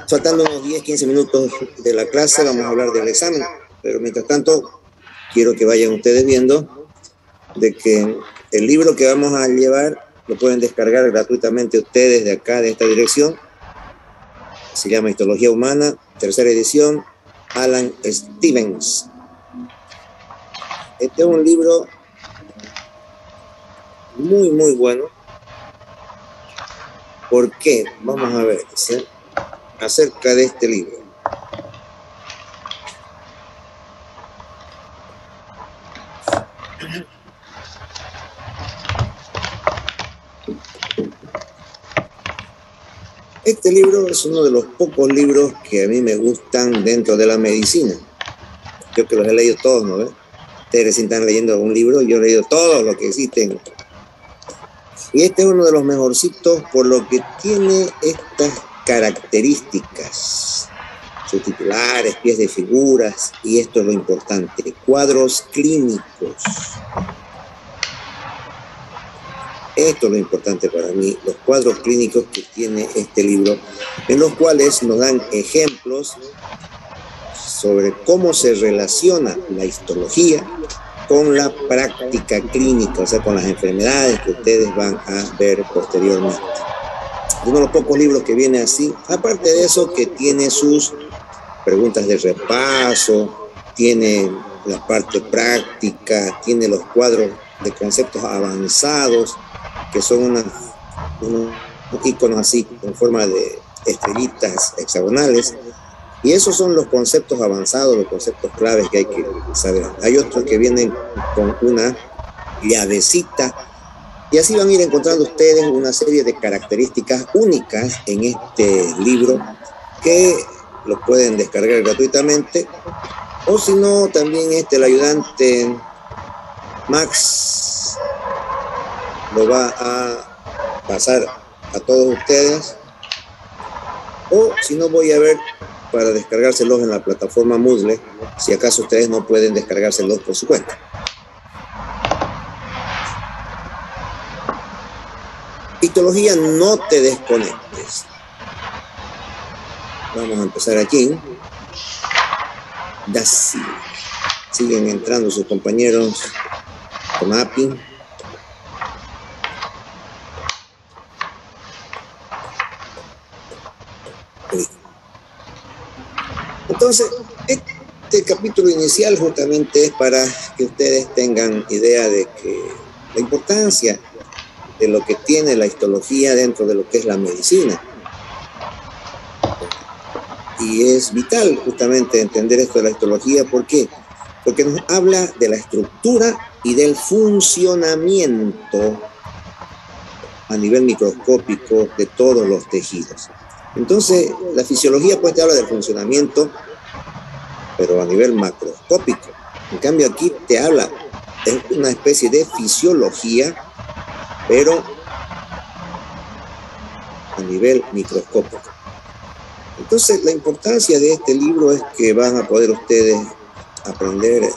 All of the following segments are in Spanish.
Faltando unos 10-15 minutos de la clase, vamos a hablar del examen, pero mientras tanto, quiero que vayan ustedes viendo de que el libro que vamos a llevar lo pueden descargar gratuitamente ustedes de acá, de esta dirección. Se llama Histología Humana, tercera edición, Alan Stevens. Este es un libro muy, muy bueno. ¿Por qué? Vamos a ver, ¿sí? Acerca de este libro. Este libro es uno de los pocos libros que a mí me gustan dentro de la medicina. Yo que los he leído todos, ¿no ves? Ustedes recién están leyendo un libro, yo he leído todos los que existen. Y este es uno de los mejorcitos por lo que tiene estas características. Subtitulares, pies de figuras, y esto es lo importante, cuadros clínicos. Esto es lo importante para mí, los cuadros clínicos que tiene este libro, en los cuales nos dan ejemplos sobre cómo se relaciona la histología con la práctica clínica, o sea, con las enfermedades que ustedes van a ver posteriormente. Uno de los pocos libros que viene así, aparte de eso, que tiene sus preguntas de repaso, tiene la parte práctica, tiene los cuadros de conceptos avanzados, que son unos iconos así, en forma de estrellitas hexagonales, y esos son los conceptos avanzados, los conceptos claves que hay que saber. Hay otros que vienen con una llavecita, y así van a ir encontrando ustedes una serie de características únicas en este libro, que los pueden descargar gratuitamente, o si no, también el ayudante Max lo va a pasar a todos ustedes, o si no, voy a ver para descargárselos en la plataforma Moodle, si acaso ustedes no pueden descargárselos por su cuenta. Histología, no te desconectes. Vamos a empezar aquí. Daci. Siguen entrando sus compañeros con API. Entonces, este capítulo inicial justamente es para que ustedes tengan idea de que la importancia de lo que tiene la histología dentro de lo que es la medicina. Y es vital justamente entender esto de la histología. ¿Por qué? Porque nos habla de la estructura y del funcionamiento a nivel microscópico de todos los tejidos. Entonces, la fisiología pues te habla del funcionamiento, pero a nivel macroscópico. En cambio, aquí te habla de una especie de fisiología, pero a nivel microscópico. Entonces, la importancia de este libro es que van a poder ustedes aprender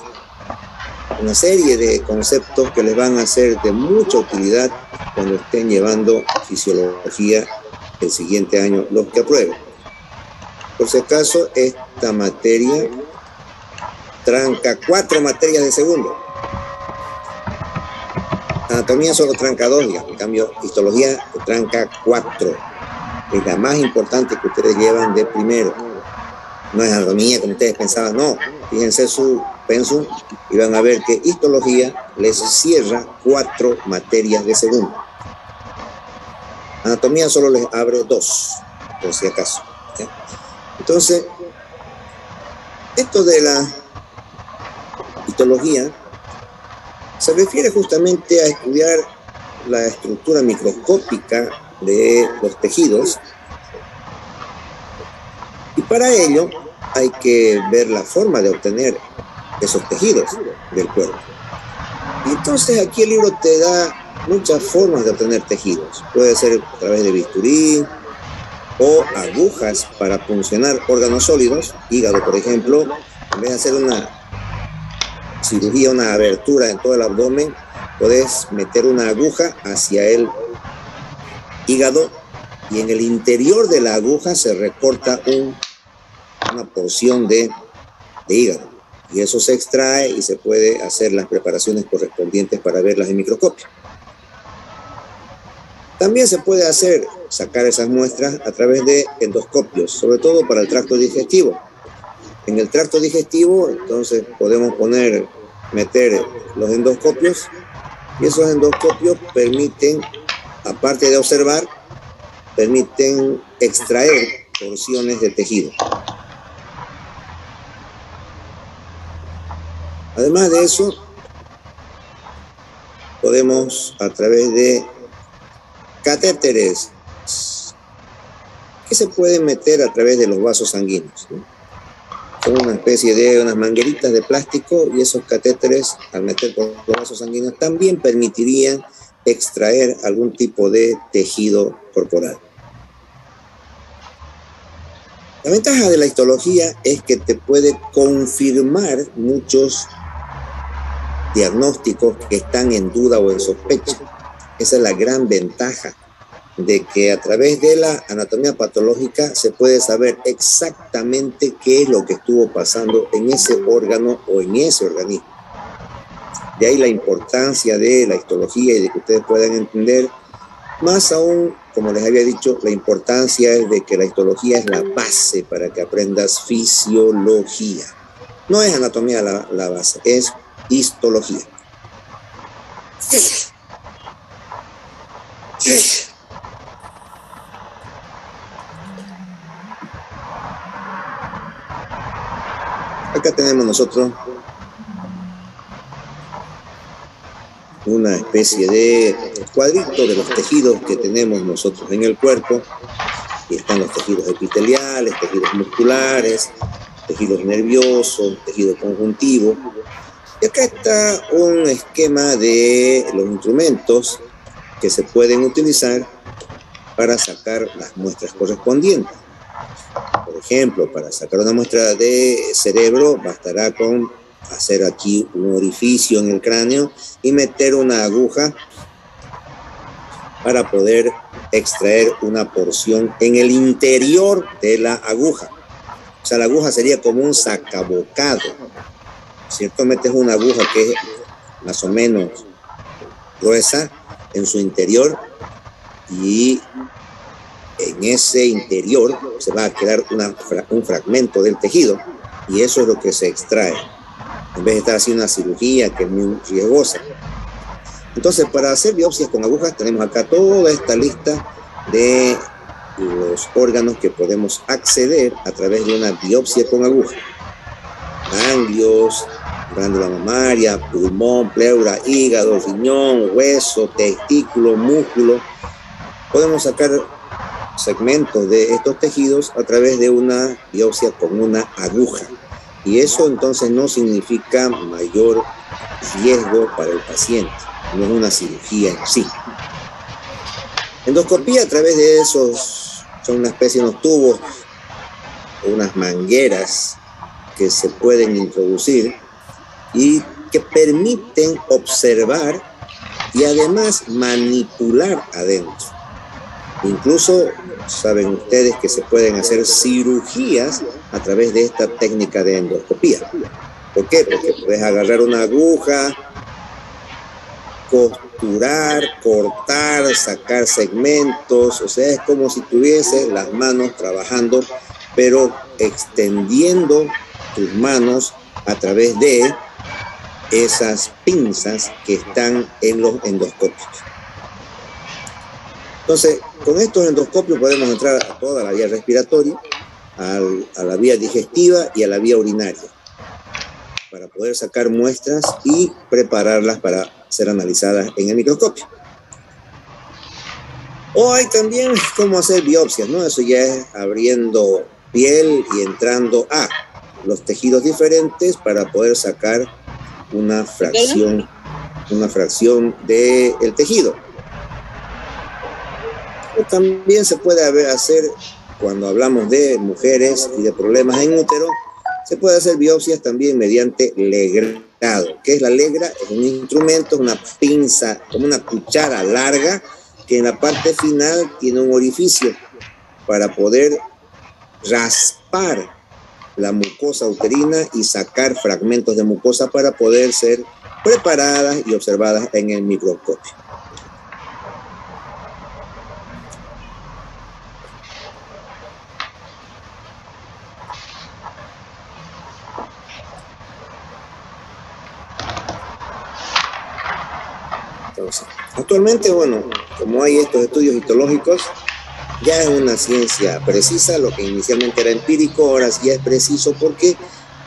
una serie de conceptos que les van a ser de mucha utilidad cuando estén llevando fisiología el siguiente año, los que aprueben. Por si acaso, esta materia tranca 4 materias de segundo. Anatomía solo tranca 2, en cambio, histología tranca 4. Es la más importante que ustedes llevan de primero. No es anatomía como ustedes pensaban, no. Fíjense su pensum y van a ver que histología les cierra 4 materias de segundo. Anatomía solo les abre 2, por si acaso. ¿Sí? Entonces, esto de la histología se refiere justamente a estudiar la estructura microscópica de los tejidos, y para ello hay que ver la forma de obtener esos tejidos del cuerpo. Y entonces aquí el libro te da muchas formas de obtener tejidos. Puede ser a través de bisturí o agujas para puncionar órganos sólidos, hígado por ejemplo. En vez de hacer una cirugía, una abertura en todo el abdomen, puedes meter una aguja hacia el hígado y en el interior de la aguja se recorta una porción de hígado. Y eso se extrae y se puede hacer las preparaciones correspondientes para verlas en microscopio. También se puede sacar esas muestras a través de endoscopios, sobre todo para el tracto digestivo. En el tracto digestivo, entonces, podemos meter los endoscopios, y esos endoscopios permiten, aparte de observar, permiten extraer porciones de tejido. Además de eso, podemos, a través de catéteres que se pueden meter a través de los vasos sanguíneos, ¿no? Son una especie de unas mangueritas de plástico, y esos catéteres, al meter por los vasos sanguíneos, también permitirían extraer algún tipo de tejido corporal. La ventaja de la histología es que te puede confirmar muchos diagnósticos que están en duda o en sospecha. Esa es la gran ventaja de que a través de la anatomía patológica se puede saber exactamente qué es lo que estuvo pasando en ese órgano o en ese organismo. De ahí la importancia de la histología y de que ustedes puedan entender. Más aún, como les había dicho, la importancia es de que la histología es la base para que aprendas fisiología. No es anatomía la base, es histología. Acá tenemos nosotros una especie de cuadrito de los tejidos que tenemos nosotros en el cuerpo. Y están los tejidos epiteliales, tejidos musculares, tejidos nerviosos, tejido conjuntivo. Y acá está un esquema de los instrumentos que se pueden utilizar para sacar las muestras correspondientes. Por ejemplo, para sacar una muestra de cerebro, bastará con hacer aquí un orificio en el cráneo y meter una aguja para poder extraer una porción en el interior de la aguja. O sea, la aguja sería como un sacabocado, ¿cierto? Metes una aguja que es más o menos gruesa en su interior, y en ese interior se va a quedar un fragmento del tejido, y eso es lo que se extrae, en vez de estar haciendo una cirugía que es muy riesgosa. Entonces, para hacer biopsias con agujas, tenemos acá toda esta lista de los órganos que podemos acceder a través de una biopsia con aguja. Ganglios, glándula mamaria, pulmón, pleura, hígado, riñón, hueso, testículo, músculo. Podemos sacar segmentos de estos tejidos a través de una biopsia con una aguja. Y eso entonces no significa mayor riesgo para el paciente. No es una cirugía en sí. Endoscopía, a través de esos, son una especie de unos tubos o unas mangueras que se pueden introducir y que permiten observar y además manipular adentro. Incluso saben ustedes que se pueden hacer cirugías a través de esta técnica de endoscopía. ¿Por qué? Porque puedes agarrar una aguja, costurar, cortar, sacar segmentos. O sea, es como si tuviese las manos trabajando, pero extendiendo tus manos a través de esas pinzas que están en los endoscopios. Entonces, con estos endoscopios podemos entrar a toda la vía respiratoria, a la vía digestiva y a la vía urinaria, para poder sacar muestras y prepararlas para ser analizadas en el microscopio. O hay también cómo hacer biopsias, ¿no? Eso ya es abriendo piel y entrando a los tejidos diferentes para poder sacar una fracción del tejido. O también se puede hacer, cuando hablamos de mujeres y de problemas en útero, se puede hacer biopsias también mediante legrado. ¿Qué es la legra? Es un instrumento, una pinza, como una cuchara larga que en la parte final tiene un orificio para poder raspar la mucosa uterina y sacar fragmentos de mucosa para poder ser preparadas y observadas en el microscopio. Entonces, actualmente, bueno, como hay estos estudios histológicos, ya es una ciencia precisa. Lo que inicialmente era empírico, ahora sí es preciso. ¿Por qué?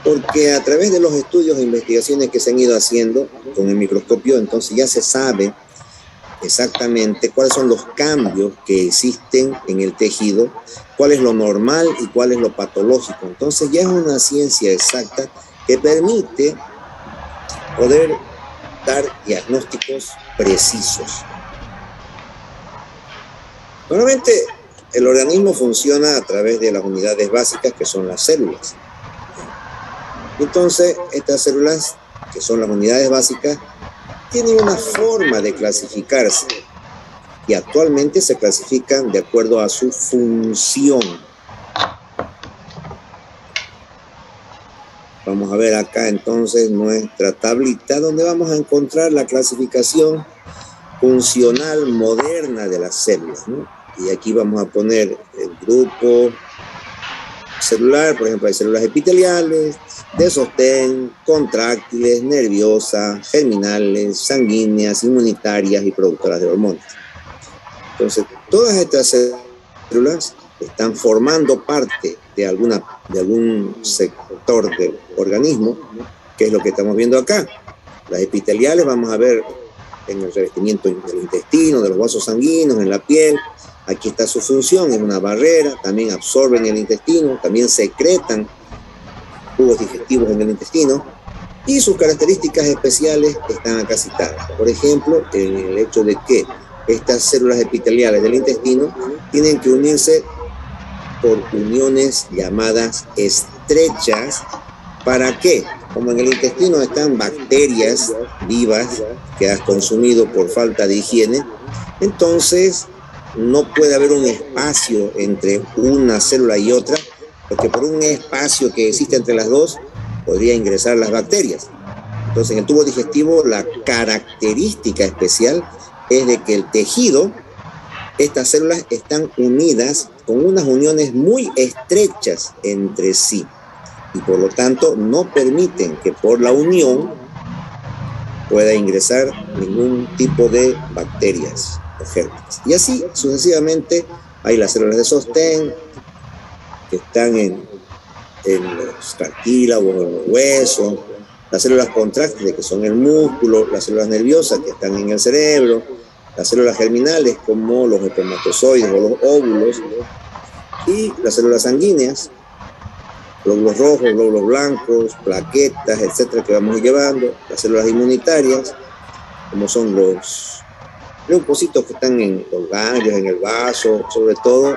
Porque a través de los estudios e investigaciones que se han ido haciendo con el microscopio, entonces ya se sabe exactamente cuáles son los cambios que existen en el tejido, cuál es lo normal y cuál es lo patológico. Entonces ya es una ciencia exacta que permite poder dar diagnósticos precisos. Normalmente el organismo funciona a través de las unidades básicas que son las células. Entonces estas células, que son las unidades básicas, tienen una forma de clasificarse y actualmente se clasifican de acuerdo a su función. Vamos a ver acá entonces nuestra tablita donde vamos a encontrar la clasificación funcional moderna de las células, ¿no? Y aquí vamos a poner el grupo celular. Por ejemplo, hay células epiteliales, de sostén, contráctiles, nerviosas, germinales, sanguíneas, inmunitarias y productoras de hormonas. Entonces, todas estas células están formando parte de algún sector del organismo, que es lo que estamos viendo acá. Las epiteliales vamos a ver en el revestimiento del intestino, de los vasos sanguíneos, en la piel. Aquí está su función, es una barrera, también absorben el intestino, también secretan jugos digestivos en el intestino, y sus características especiales están acá citadas. Por ejemplo, en el hecho de que estas células epiteliales del intestino tienen que unirse por uniones llamadas estrechas. ¿Para qué? Como en el intestino están bacterias vivas que has consumido por falta de higiene, entonces no puede haber un espacio entre una célula y otra, porque por un espacio que existe entre las dos podría ingresar las bacterias. Entonces, en el tubo digestivo, la característica especial es de que el tejido, estas células están unidas con unas uniones muy estrechas entre sí, y por lo tanto no permiten que por la unión pueda ingresar ningún tipo de bacterias o gérmenes. Y así sucesivamente. Hay las células de sostén que están en los cartílagos, en los huesos, las células contráctiles que son el músculo, las células nerviosas que están en el cerebro, las células germinales como los espermatozoides o los óvulos, y las células sanguíneas, glóbulos rojos, glóbulos blancos, plaquetas, etcétera, que vamos llevando, las células inmunitarias, como son los leucocitos que están en los ganglios, en el vaso, sobre todo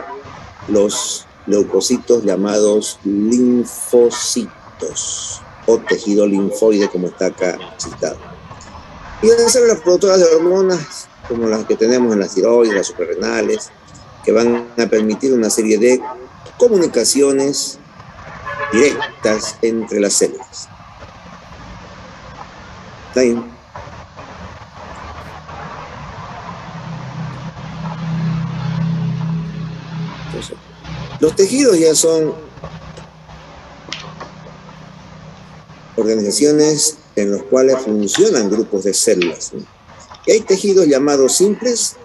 los leucocitos llamados linfocitos o tejido linfoide, como está acá citado. Y las células productoras de hormonas, como las que tenemos en las tiroides, las suprarrenales, que van a permitir una serie de comunicaciones directas entre las células. ¿Está bien? Entonces, los tejidos ya son organizaciones en los cuales funcionan grupos de células, ¿no? Y hay tejidos llamados simples,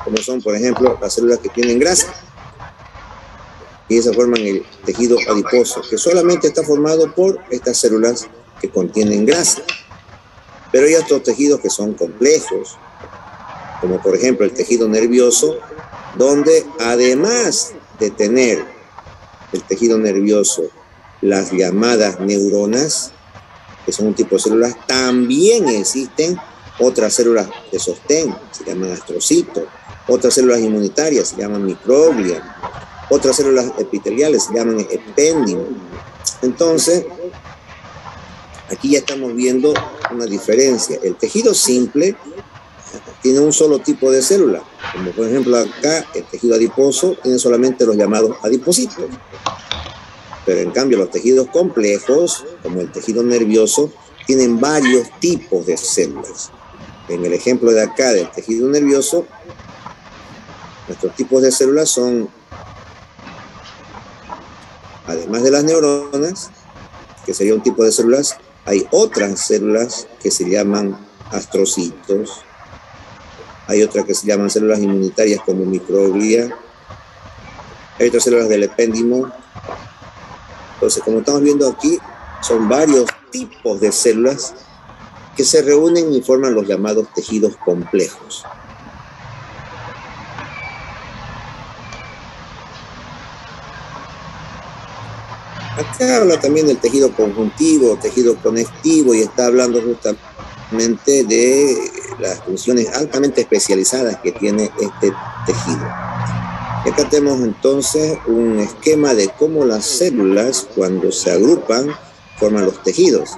como son, por ejemplo, las células que tienen grasa, y esas forman el tejido adiposo, que solamente está formado por estas células que contienen grasa. Pero hay otros tejidos que son complejos, como por ejemplo el tejido nervioso, donde además de tener el tejido nervioso las llamadas neuronas, que son un tipo de células, también existen otras células de sostén, se llaman astrocitos, otras células inmunitarias se llaman microglia, otras células epiteliales se llaman epéndimo. Entonces, aquí ya estamos viendo una diferencia. El tejido simple tiene un solo tipo de célula, como por ejemplo acá el tejido adiposo tiene solamente los llamados adipocitos, pero en cambio los tejidos complejos, como el tejido nervioso, tienen varios tipos de células. En el ejemplo de acá del tejido nervioso, nuestros tipos de células son, además de las neuronas, que sería un tipo de células, hay otras células que se llaman astrocitos, hay otras que se llaman células inmunitarias como microglia, hay otras células del epéndimo. Entonces, como estamos viendo aquí, son varios tipos de células que se reúnen y forman los llamados tejidos complejos. Acá habla también del tejido conjuntivo, tejido conectivo, y está hablando justamente de las funciones altamente especializadas que tiene este tejido. Y acá tenemos entonces un esquema de cómo las células, cuando se agrupan, forman los tejidos.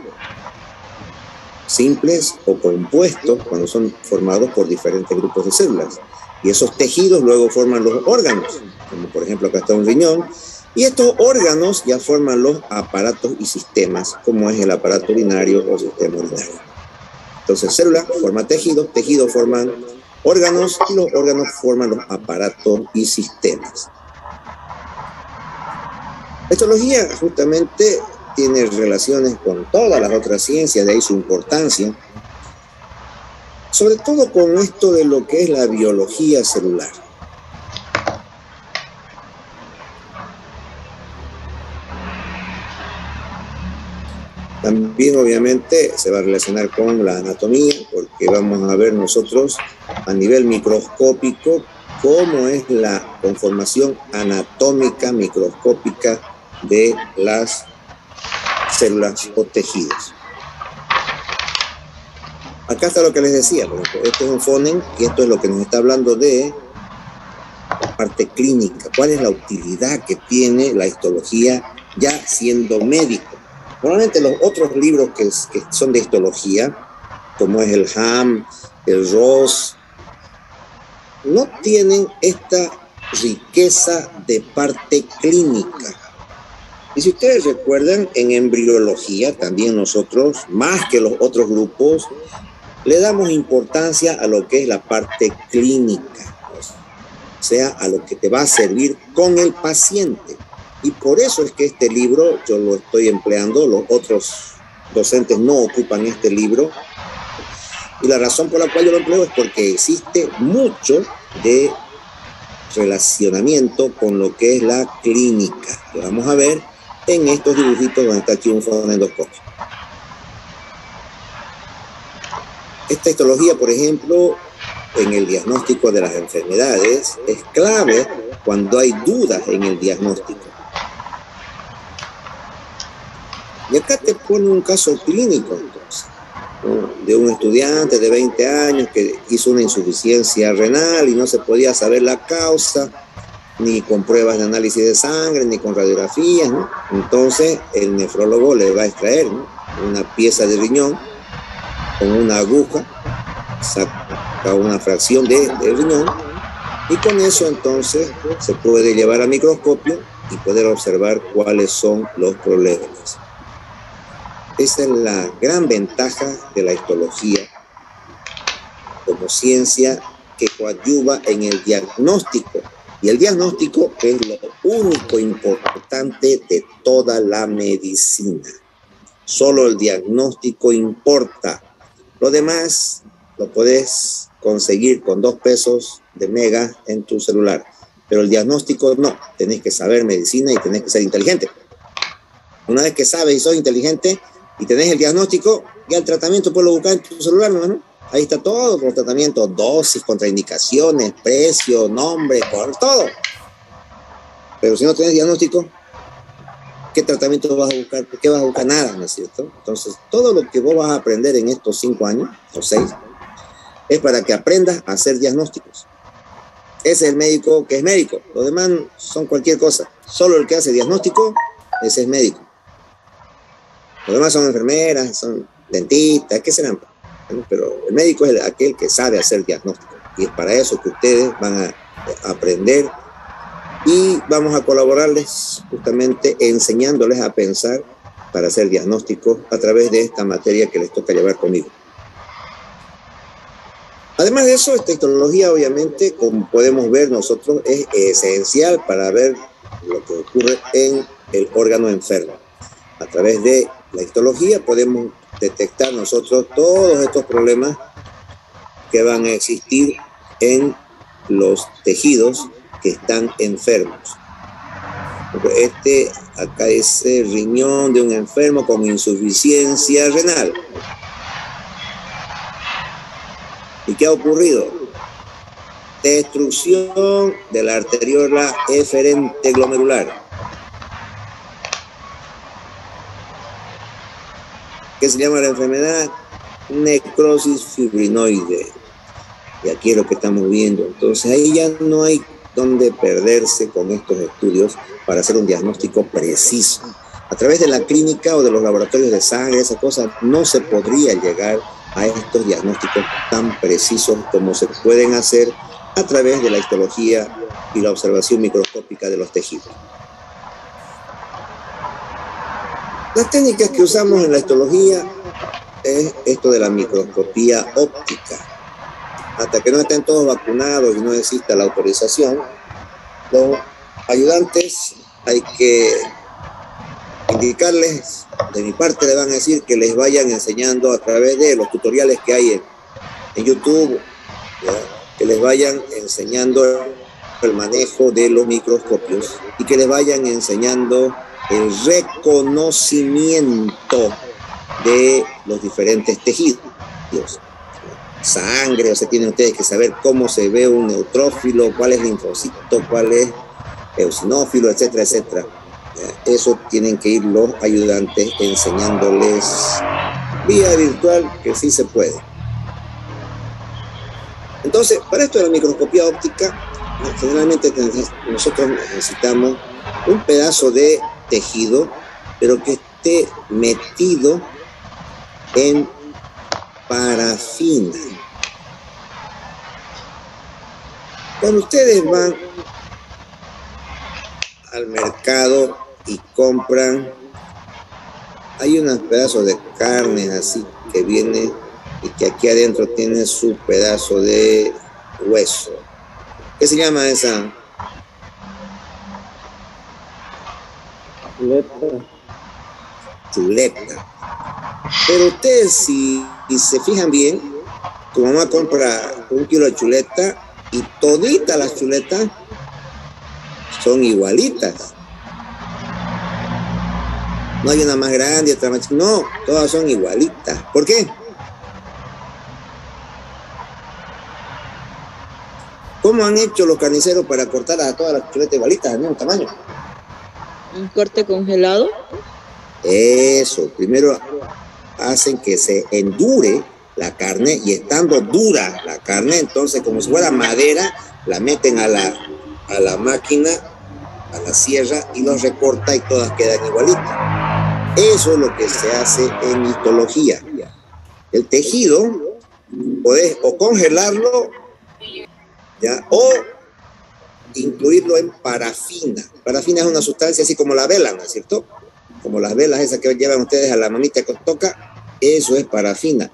Simples o compuestos, cuando son formados por diferentes grupos de células. Y esos tejidos luego forman los órganos, como por ejemplo acá está un riñón. Y estos órganos ya forman los aparatos y sistemas, como es el aparato urinario o sistema urinario. Entonces, célula forma tejidos, tejidos forman órganos y los órganos forman los aparatos y sistemas. La histología justamente tiene relaciones con todas las otras ciencias, de ahí su importancia, sobre todo con esto de lo que es la biología celular. También obviamente se va a relacionar con la anatomía, porque vamos a ver nosotros a nivel microscópico cómo es la conformación anatómica microscópica de las células o tejidos. Acá está lo que les decía, por ejemplo, este es un fonen y esto es lo que nos está hablando de la parte clínica. ¿Cuál es la utilidad que tiene la histología ya siendo médico? Normalmente los otros libros que son de histología, como es el Ham, el Ross, no tienen esta riqueza de parte clínica. Y si ustedes recuerdan, en embriología también nosotros, más que los otros grupos, le damos importancia a lo que es la parte clínica, o sea, a lo que te va a servir con el paciente. Y por eso es que este libro yo lo estoy empleando, los otros docentes no ocupan este libro. Y la razón por la cual yo lo empleo es porque existe mucho de relacionamiento con lo que es la clínica. Lo vamos a ver en estos dibujitos donde está aquí un fonendoscopio. Esta histología, por ejemplo, en el diagnóstico de las enfermedades, es clave cuando hay dudas en el diagnóstico. Y acá te pone un caso clínico, entonces, ¿no? De un estudiante de 20 años que hizo una insuficiencia renal y no se podía saber la causa, ni con pruebas de análisis de sangre, ni con radiografías, ¿no? Entonces, el nefrólogo le va a extraer, ¿no?, una pieza de riñón con una aguja, saca una fracción de riñón, y con eso entonces se puede llevar a microscopio y poder observar cuáles son los problemas. Esa es la gran ventaja de la histología como ciencia que coadyuva en el diagnóstico. Y el diagnóstico es lo único importante de toda la medicina. Solo el diagnóstico importa. Lo demás lo podés conseguir con 2 pesos de mega en tu celular. Pero el diagnóstico no. Tenés que saber medicina y tenés que ser inteligente. Una vez que sabes y sos inteligente y tenés el diagnóstico, ya el tratamiento puedes buscar en tu celular, ¿no? Ahí está todo, los tratamientos, dosis, contraindicaciones, precio, nombre, por todo. Pero si no tienes diagnóstico, ¿qué tratamiento vas a buscar? ¿Qué vas a buscar? Nada, ¿no es cierto? Entonces, todo lo que vos vas a aprender en estos 5 años, o 6, es para que aprendas a hacer diagnósticos. Ese es el médico que es médico. Los demás son cualquier cosa. Solo el que hace diagnóstico, ese es médico. Los demás son enfermeras, son dentistas, ¿qué serán? pero el médico es aquel que sabe hacer diagnóstico. Y es para eso que ustedes van a aprender y vamos a colaborarles justamente enseñándoles a pensar para hacer diagnósticos a través de esta materia que les toca llevar conmigo. Además de eso, esta histología, obviamente, como podemos ver nosotros, es esencial para ver lo que ocurre en el órgano enfermo. A través de la histología podemos detectar nosotros todos estos problemas que van a existir en los tejidos que están enfermos. Acá dice riñón de un enfermo con insuficiencia renal. ¿Y qué ha ocurrido? Destrucción de la arteriola eferente glomerular. ¿Qué se llama la enfermedad? Necrosis fibrinoide. Y aquí es lo que estamos viendo. Entonces ahí ya no hay donde perderse con estos estudios para hacer un diagnóstico preciso. A través de la clínica o de los laboratorios de sangre, esa cosa, no se podría llegar a estos diagnósticos tan precisos como se pueden hacer a través de la histología y la observación microscópica de los tejidos. Las técnicas que usamos en la histología es esto de la microscopía óptica. Hasta que no estén todos vacunados y no exista la autorización, los ayudantes hay que indicarles, de mi parte le van a decir que les vayan enseñando a través de los tutoriales que hay en YouTube, ¿ya? Que les vayan enseñando el manejo de los microscopios y que les vayan enseñando el reconocimiento de los diferentes tejidos. Sangre, o sea, tienen ustedes que saber cómo se ve un neutrófilo, cuál es linfocito, cuál es eosinófilo, etcétera, etcétera. Eso tienen que ir los ayudantes enseñándoles vía virtual, que sí se puede. Entonces, para esto de la microscopía óptica, generalmente nosotros necesitamos un pedazo de tejido, pero que esté metido en parafina. Cuando ustedes van al mercado y compran, hay unos pedazos de carne así que viene y que aquí adentro tiene su pedazo de hueso. ¿Qué se llama esa? Chuleta. Pero ustedes, si se fijan bien, tu mamá compra 1 kilo de chuleta y toditas las chuletas son igualitas. No hay una más grande, otra más chiquita. No, todas son igualitas. ¿Por qué? ¿Cómo han hecho los carniceros para cortar a todas las chuletas igualitas al mismo tamaño? ¿Un corte congelado? Eso, primero hacen que se endure la carne y estando dura la carne, entonces como si fuera madera, la meten a la máquina, a la sierra y los recorta y todas quedan igualitas. Eso es lo que se hace en histología. El tejido podés o congelarlo, ¿ya? O incluirlo en parafina. Parafina es una sustancia así como la vela, ¿no es cierto? Como las velas esas que llevan ustedes a la mamita que os toca, eso es parafina.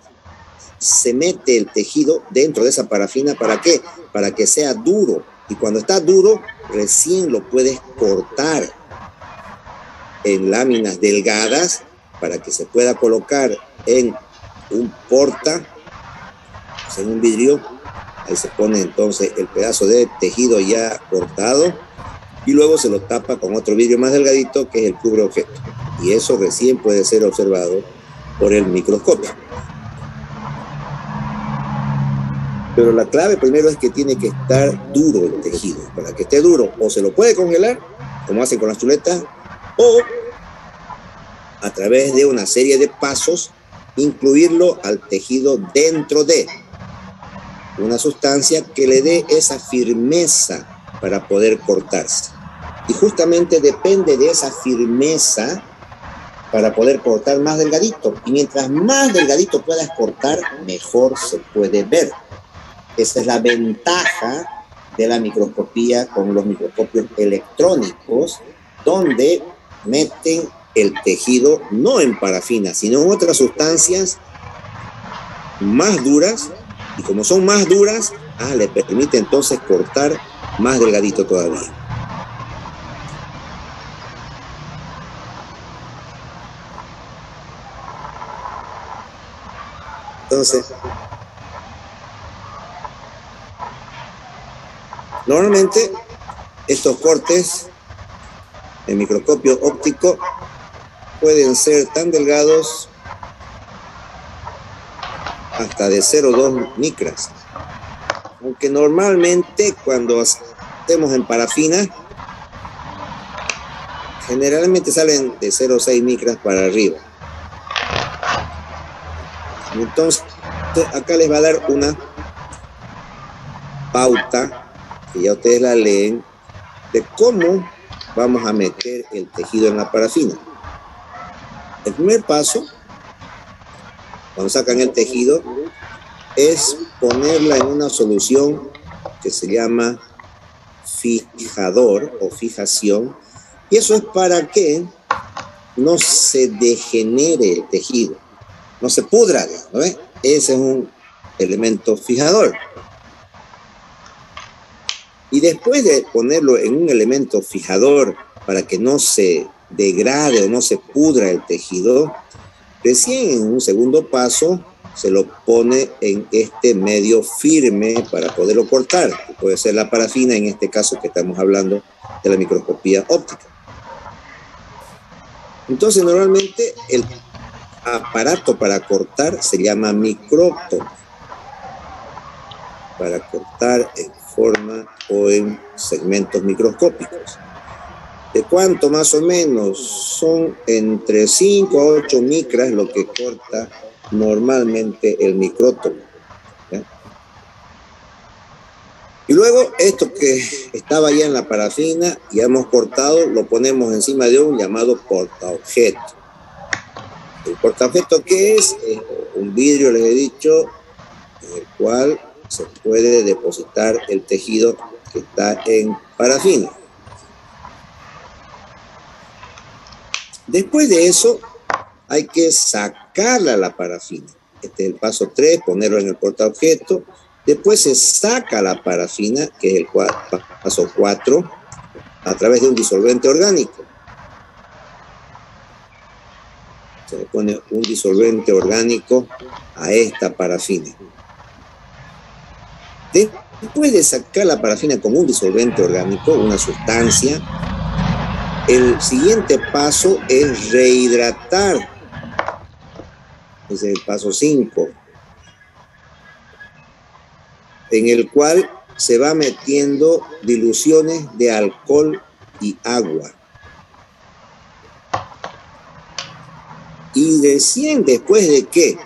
Se mete el tejido dentro de esa parafina, ¿para qué? Para que sea duro. Y cuando está duro, recién lo puedes cortar en láminas delgadas para que se pueda colocar en un porta, o sea, en un vidrio. Ahí se pone entonces el pedazo de tejido ya cortado y luego se lo tapa con otro vidrio más delgadito que es el cubre objeto. Y eso recién puede ser observado por el microscopio. Pero la clave primero es que tiene que estar duro el tejido. Para que esté duro, o se lo puede congelar, como hacen con las chuletas, o a través de una serie de pasos, incluirlo al tejido dentro de una sustancia que le dé esa firmeza para poder cortarse. Y justamente depende de esa firmeza para poder cortar más delgadito. Y mientras más delgadito puedas cortar, mejor se puede ver. Esa es la ventaja de la microscopía con los microscopios electrónicos, donde meten el tejido no en parafina, sino en otras sustancias más duras, y como son más duras, le permite entonces cortar más delgadito todavía. Entonces, normalmente estos cortes en microscopio óptico pueden ser tan delgados hasta de 0,2 micras. Aunque normalmente cuando hacemos en parafina, generalmente salen de 0,6 micras para arriba. Entonces, acá les va a dar una pauta, que ya ustedes la leen, de cómo vamos a meter el tejido en la parafina. El primer paso, cuando sacan el tejido, es ponerla en una solución que se llama fijador o fijación, y eso es para que no se degenere el tejido, no se pudra, ¿no? Ese es un elemento fijador. Y después de ponerlo en un elemento fijador para que no se degrade o no se pudra el tejido, recién en un segundo paso se lo pone en este medio firme para poderlo cortar, que puede ser la parafina, en este caso que estamos hablando de la microscopía óptica. Entonces, normalmente el aparato para cortar se llama micrótomo, para cortar en forma o en segmentos microscópicos. ¿De cuánto más o menos? Son entre 5 a 8 micras lo que corta normalmente el micrótomo, ¿ya? Y luego esto que estaba ya en la parafina, ya hemos cortado, lo ponemos encima de un llamado portaobjeto. ¿El portaobjeto qué es? Es un vidrio, les he dicho, en el cual se puede depositar el tejido que está en parafina. Después de eso, hay que sacarla a la parafina. Este es el paso 3, ponerlo en el portaobjeto. Después se saca la parafina, que es el paso 4, a través de un disolvente orgánico. Se le pone un disolvente orgánico a esta parafina. Después de sacar la parafina como un disolvente orgánico, una sustancia, el siguiente paso es rehidratar. Ese es el paso 5, en el cual se va metiendo diluciones de alcohol y agua. Y recién después de que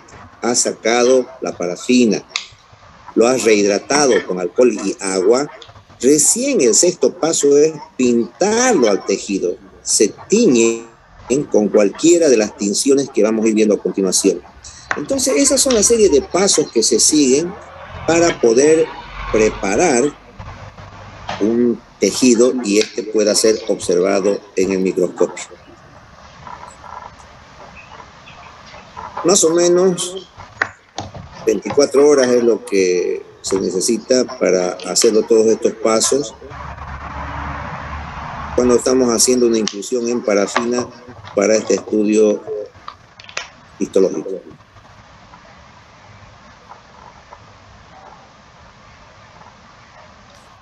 has sacado la parafina, lo has rehidratado con alcohol y agua, recién el sexto paso es pintarlo al tejido. Se tiñe con cualquiera de las tinciones que vamos a ir viendo a continuación. Entonces, esas son la serie de pasos que se siguen para poder preparar un tejido y este pueda ser observado en el microscopio. Más o menos 24 horas es lo que se necesita para hacerlo todos estos pasos cuando estamos haciendo una inclusión en parafina para este estudio histológico.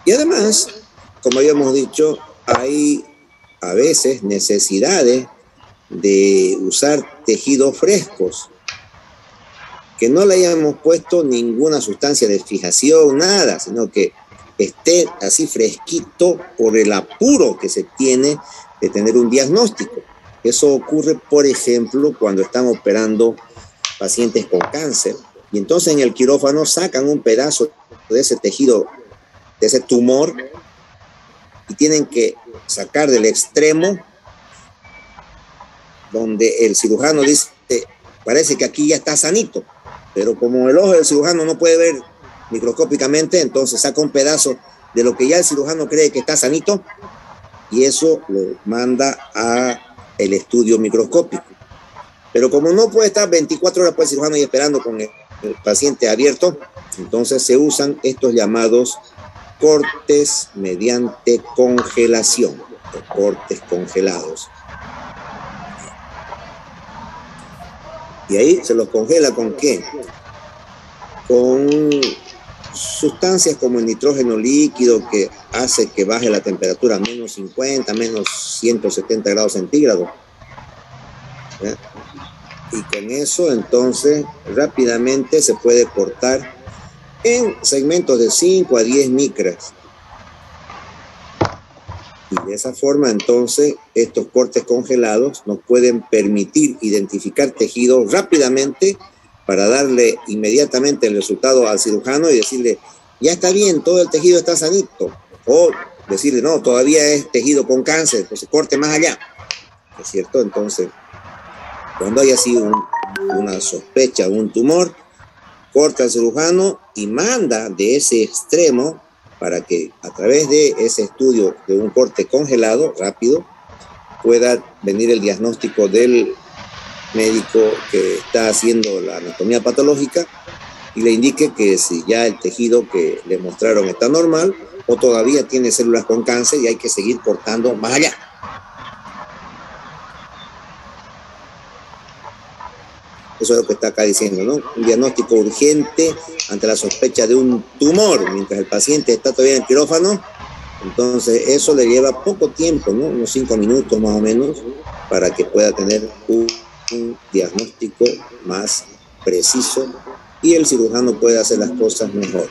Y además, como habíamos dicho, hay a veces necesidades de usar tejidos frescos, que no le hayamos puesto ninguna sustancia de fijación, nada, sino que esté así fresquito por el apuro que se tiene de tener un diagnóstico. Eso ocurre, por ejemplo, cuando están operando pacientes con cáncer, y entonces en el quirófano sacan un pedazo de ese tejido, de ese tumor, y tienen que sacar del extremo donde el cirujano dice, parece que aquí ya está sanito, pero como el ojo del cirujano no puede ver microscópicamente, entonces saca un pedazo de lo que ya el cirujano cree que está sanito y eso lo manda a el estudio microscópico. Pero como no puede estar 24 horas por el cirujano y esperando con el paciente abierto, entonces se usan estos llamados cortes mediante congelación, o cortes congelados. Y ahí se los congela ¿con qué? Con sustancias como el nitrógeno líquido que hace que baje la temperatura a menos 50, menos 170 grados centígrados. ¿Ya? Y con eso entonces rápidamente se puede cortar en segmentos de 5 a 10 micras. Y de esa forma entonces estos cortes congelados nos pueden permitir identificar tejidos rápidamente para darle inmediatamente el resultado al cirujano y decirle, ya está bien, todo el tejido está sanito. O decirle, no, todavía es tejido con cáncer, entonces corte más allá. ¿Es cierto? Entonces, cuando haya sido una sospecha, un tumor, corta al cirujano y manda de ese extremo para que a través de ese estudio de un corte congelado rápido pueda venir el diagnóstico del médico que está haciendo la anatomía patológica y le indique que si ya el tejido que le mostraron está normal o todavía tiene células con cáncer y hay que seguir cortando más allá. Eso es lo que está acá diciendo, ¿no? Un diagnóstico urgente ante la sospecha de un tumor, mientras el paciente está todavía en el quirófano. Entonces, eso le lleva poco tiempo, ¿no? Unos 5 minutos más o menos, para que pueda tener un diagnóstico más preciso y el cirujano puede hacer las cosas mejor.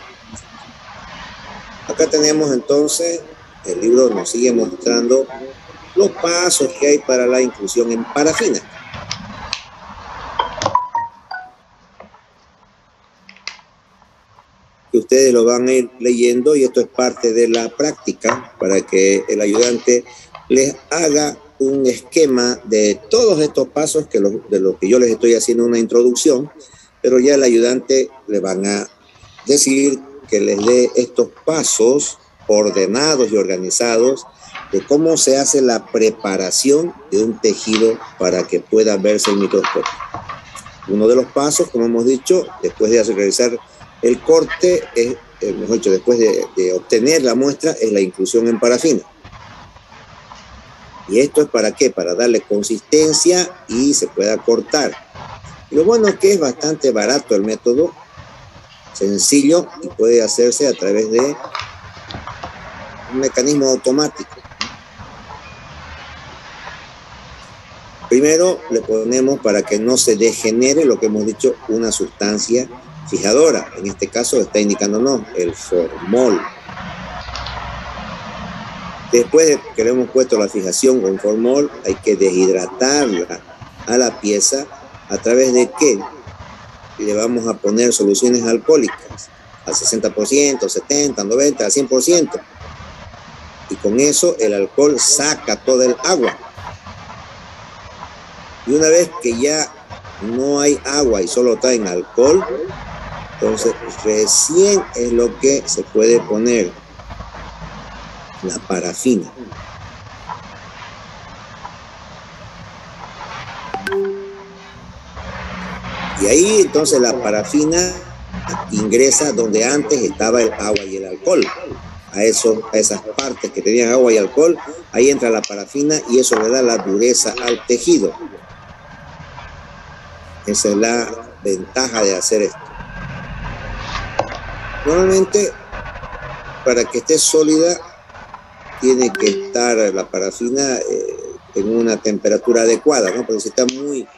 Acá tenemos entonces, el libro nos sigue mostrando los pasos que hay para la inclusión en parafina. Que ustedes lo van a ir leyendo y esto es parte de la práctica para que el ayudante les haga un esquema de todos estos pasos de lo que yo les estoy haciendo una introducción, pero ya el ayudante le van a decir que les dé estos pasos ordenados y organizados de cómo se hace la preparación de un tejido para que pueda verse en microscopio. Uno de los pasos, como hemos dicho, después de realizar el corte, mejor dicho, después de obtener la muestra, es la inclusión en parafina. ¿Y esto es para qué? Para darle consistencia y se pueda cortar. Y lo bueno es que es bastante barato el método, sencillo, y puede hacerse a través de un mecanismo automático. Primero le ponemos, para que no se degenere, lo que hemos dicho, una sustancia fijadora. En este caso está indicándonos el formol. Después de que le hemos puesto la fijación con formol, hay que deshidratarla a la pieza. ¿A través de qué? Le vamos a poner soluciones alcohólicas al 60%, 70%, 90%, al 100%. Y con eso el alcohol saca todo el agua. Y una vez que ya no hay agua y solo está en alcohol, entonces recién es lo que se puede poner la parafina. Y ahí entonces la parafina ingresa donde antes estaba el agua y el alcohol. A esas partes que tenían agua y alcohol, ahí entra la parafina y eso le da la dureza al tejido. Esa es la ventaja de hacer esto. Normalmente, para que esté sólida, tiene que estar la parafina en una temperatura adecuada, ¿no? Porque si está muy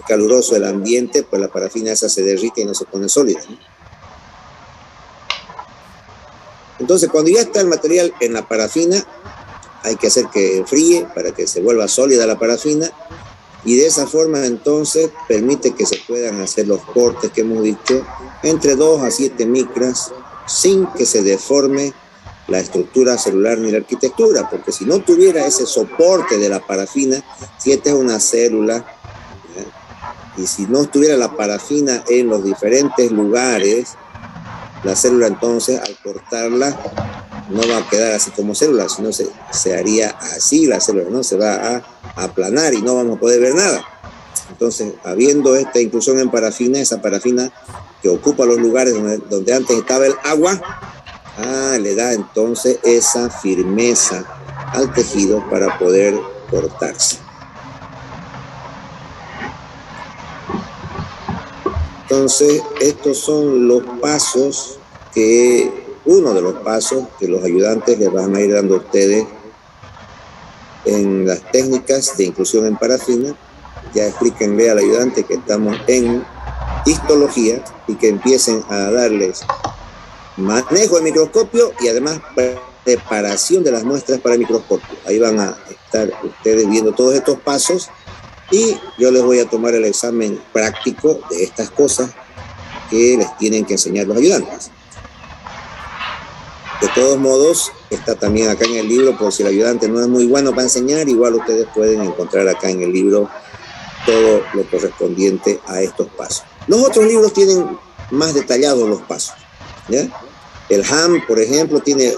caluroso el ambiente, pues la parafina esa se derrite y no se pone sólida, ¿no? Entonces, cuando ya está el material en la parafina, hay que hacer que enfríe para que se vuelva sólida la parafina. Y de esa forma entonces permite que se puedan hacer los cortes que hemos dicho entre 2 a 7 micras sin que se deforme la estructura celular ni la arquitectura, porque si no tuviera ese soporte de la parafina, si esta es una célula, ¿ya? Y si no estuviera la parafina en los diferentes lugares, la célula entonces al cortarla no va a quedar así como célula, sino se haría así la célula, ¿no? Se va a aplanar y no vamos a poder ver nada. Entonces, habiendo esta inclusión en parafina, esa parafina que ocupa los lugares donde antes estaba el agua, le da entonces esa firmeza al tejido para poder cortarse. Entonces, estos son los pasos uno de los pasos que los ayudantes les van a ir dando a ustedes en las técnicas de inclusión en parafina. Ya explíquenle al ayudante que estamos en histología y que empiecen a darles manejo del microscopio y además preparación de las muestras para el microscopio. Ahí van a estar ustedes viendo todos estos pasos y yo les voy a tomar el examen práctico de estas cosas que les tienen que enseñar los ayudantes. De todos modos, está también acá en el libro, por si el ayudante no es muy bueno para enseñar, igual ustedes pueden encontrar acá en el libro todo lo correspondiente a estos pasos. Los otros libros tienen más detallados los pasos, ¿ya? El HAM, por ejemplo, tiene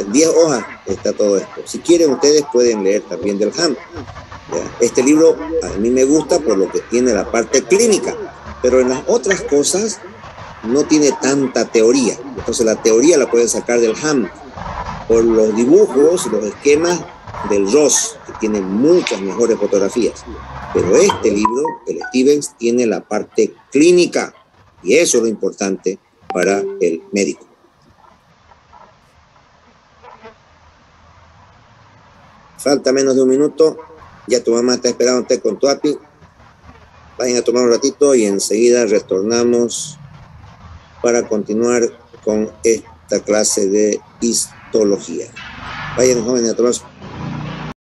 10 hojas, está todo esto. Si quieren, ustedes pueden leer también del HAM, ¿ya? Este libro a mí me gusta por lo que tiene la parte clínica, pero en las otras cosas no tiene tanta teoría. Entonces la teoría la pueden sacar del HAM por los dibujos, los esquemas del ROS, que tiene muchas mejores fotografías. Pero este libro, el Stevens, tiene la parte clínica y eso es lo importante para el médico. Falta menos de un minuto. Ya tu mamá está esperándote con tu API. Vayan a tomar un ratito y enseguida retornamos para continuar con esta clase de histología. Vayan, jóvenes, a tomar